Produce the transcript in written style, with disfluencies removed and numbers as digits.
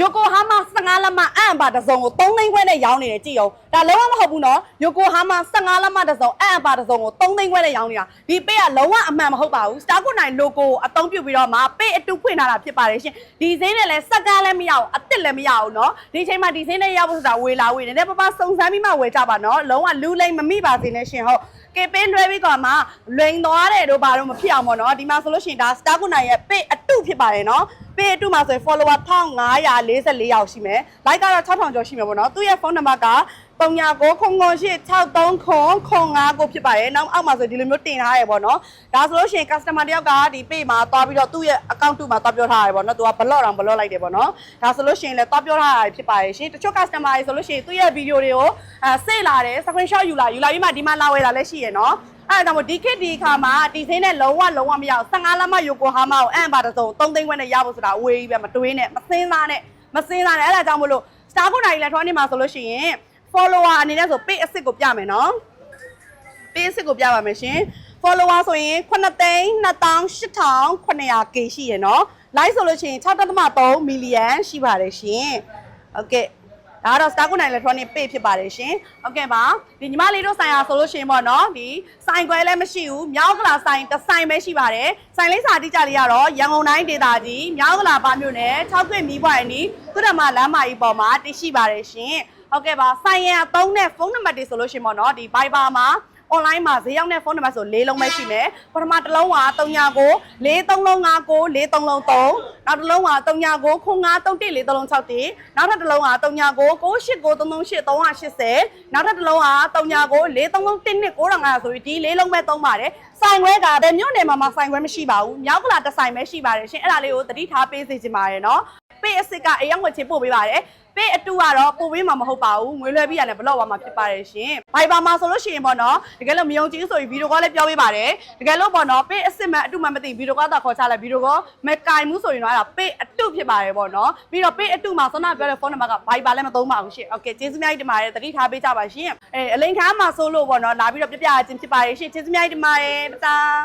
Yokohama 15 လမအံ့ပါတစုံကို3သိန်းခွဲနဲ့ရောင်းနေတယ်ကြည့်အောင်ဒါလုံးဝမဟုတ်ဘူးနော် Yokohama 15 လမတစုံအံ့ပါတစုံကို3သိန်းခွဲနဲ့ရောင်းနေတာဒီပေးကလုံးဝအမှန်မဟုတ်ပါဘူး Star 9 logo ကိုအသုံးပြုပြီးတော့မှပေးအတူဖွင့်ထားတာဖြစ်ပါတယ်ရှင်ဒီဈေးနဲ့လည်းစက္ကန့်လည်းမရအောင်အစ်စ်လည်းမရအောင်နော်ဒီချိန်မှာဒီဈေးနဲ့ရောက်ဖို့ဆိုတာဝေလာဝေနေတယ်ပပစုံစမ်းပြီးမှဝယ်ကြပါနော်လုံးဝလူလိမ့်မမိပါစေနဲ့ရှင်ဟုတ်ကေပေးလွှဲပြီးတော့မှလွင်သွားတယ်တို့ဘာလို့မဖြစ်အောင်ပေါ့နော်ဒီမှာဆိုလို့ရှိရင်ဒါ Star 9ရဲ့ပေးအတူဖြစ်ပါတယ်နော်ပေးအတူမှာဆိုရင် follower 1544ယောက်ရှိမယ် like ကတော့6000ကျော်ရှိမယ်ပေါ့နော်သူ့ရဲ့ဖုန်းနံပါတ်က3998630059ကိုဖြစ်ပါတယ်နောက်အောက်မှာဆိုဒီလိုမျိုးတင်ထားရပေါ့နော်ဒါဆိုလို့ရှိရင် customer တယောက်ကဒီ page မှာသွားပြီးတော့သူ့ရဲ့ account တူမှာသွားပြောထားရပေါ့နော်သူက block တောင် block လိုက်တယ်ပေါ့နော်ဒါဆိုလို့ရှိရင်လည်းသွားပြောထားရဖြစ်ပါတယ်ရှင်တချို့ customer တွေဆိုလို့ရှိရင်သူ့ရဲ့ video တွေကိုစေ့လာတယ် screenshot ယူလာပြီးမှဒီမှာလာဝယ်တာလည်းရှိရနော်အဲ့ဒါကြောင့်ဒီခေတ်ဒီခါမှာဒီဈေးနဲ့လုံးဝမရအောင်15လမ Yokohama ကိုအံ့ပါတစုံ3သိန်းခွဲနဲ့ရဖို့ဆိုတာအဝေးကြီးပဲမတွေးနဲ့မစင်းစားနဲ့အဲ့ဒါကြောင့်မလို့ Star 9 electronic မှာဆိုလို့ရှိရင် follower အနေနဲ့ဆို page အစ်စ်ကိုပြမယ်နော် page အစ်စ်ကိုပြပါမယ်ရှင် follower ဆိုရင်9,288,900k ရှိရနော် like ဆိုလို့ရှိရင် 6.3 million ရှိပါတယ်ရှင်ဟုတ်ကဲ့ဒါကတော့ Star 9 electronic page ဖြစ်ပါတယ်ရှင်ဟုတ်ကဲ့ပါဒီညီမလေးတို့ဆိုင်ရာဆိုလို့ရှိရင်ပေါ့နော်ဒီဆိုင်ခွဲလည်းမရှိဘူးမြောက်ကလာဆိုင်တစ်ဆိုင်ပဲရှိပါတယ်ဆိုင်လေးစာတိကျလေးကတော့ရန်ကုန်တိုင်းဒေသကြီးမြောက်ကလာပါမြို့နယ်6ခွေမီးပွိုင်နီးသူတမလမ်းမကြီးပေါ်မှာတရှိပါတယ်ရှင်ဟုတ်ကဲ့ပါဆိုင်ရန်အသုံးနဲ့ဖုန်းနံပါတ်တွေဆိုလို့ရှိရင်ပေါ့နော်ဒီ Viber မှာ online မှာဈေးရောက်တဲ့ဖုန်းနံပါတ်ဆို4လုံးပဲရှိမယ်ပထမတစ်လုံးက39 4359 4333နောက်တစ်လုံးက39 95314361နောက်ထပ်တစ်လုံးက39 989338 380နောက်ထပ်တစ်လုံးက39 43312900ဆိုပြီးဒီ4လုံးပဲသုံးပါတယ်ဆိုင်ခွဲကဘယ်မြို့နယ်မှာဆိုင်ခွဲမရှိပါဘူးမြောက်ကလာတစ်ဆိုင်ပဲရှိပါတယ်ရှင်အဲ့ဒါလေးကိုသတိထားပေးစေချင်ပါတယ်နော်ပေးအစ်စ်ကအရင်ဝယ်ချပို့ပေးပါတယ်ပေးအတူကတော့ပို့ပေးမှာမဟုတ်ပါဘူးငွေလွှဲပြီးရတယ်ဘလော့ပါမှာဖြစ်ပါတယ်ရှင်။ Viber မှာဆိုလို့ရှိရင်ပေါ့နော်တကယ်လို့မယုံကြည်ဆိုရင်ဗီဒီယိုကောလည်းပြောပေးပါတယ်တကယ်လို့ပေါ့နော်ပေးအစ်စ်မှအတူမှမသိဗီဒီယိုကောတော့ခေါ်ချလိုက်ဗီဒီယိုကောမကင်မှုဆိုရင်တော့အဲ့ဒါပေးအတူဖြစ်ပါတယ်ပေါ့နော်ပြီးတော့ပေးအတူမှာစောနပြောတဲ့ဖုန်းနံပါတ်က Viber လည်းမသုံးပါဘူးရှင်။ Okay ကျေးဇူးများကြီးတင်ပါတယ်တတိထားပေးကြပါရှင်။အလိန်ခါမှာဆိုလို့ပေါ့နော်လာပြီးတော့ပြပြချင်းဖြစ်ပါတယ်ရှင်ကျေးဇူးများကြီးတင်ပါတယ်တတား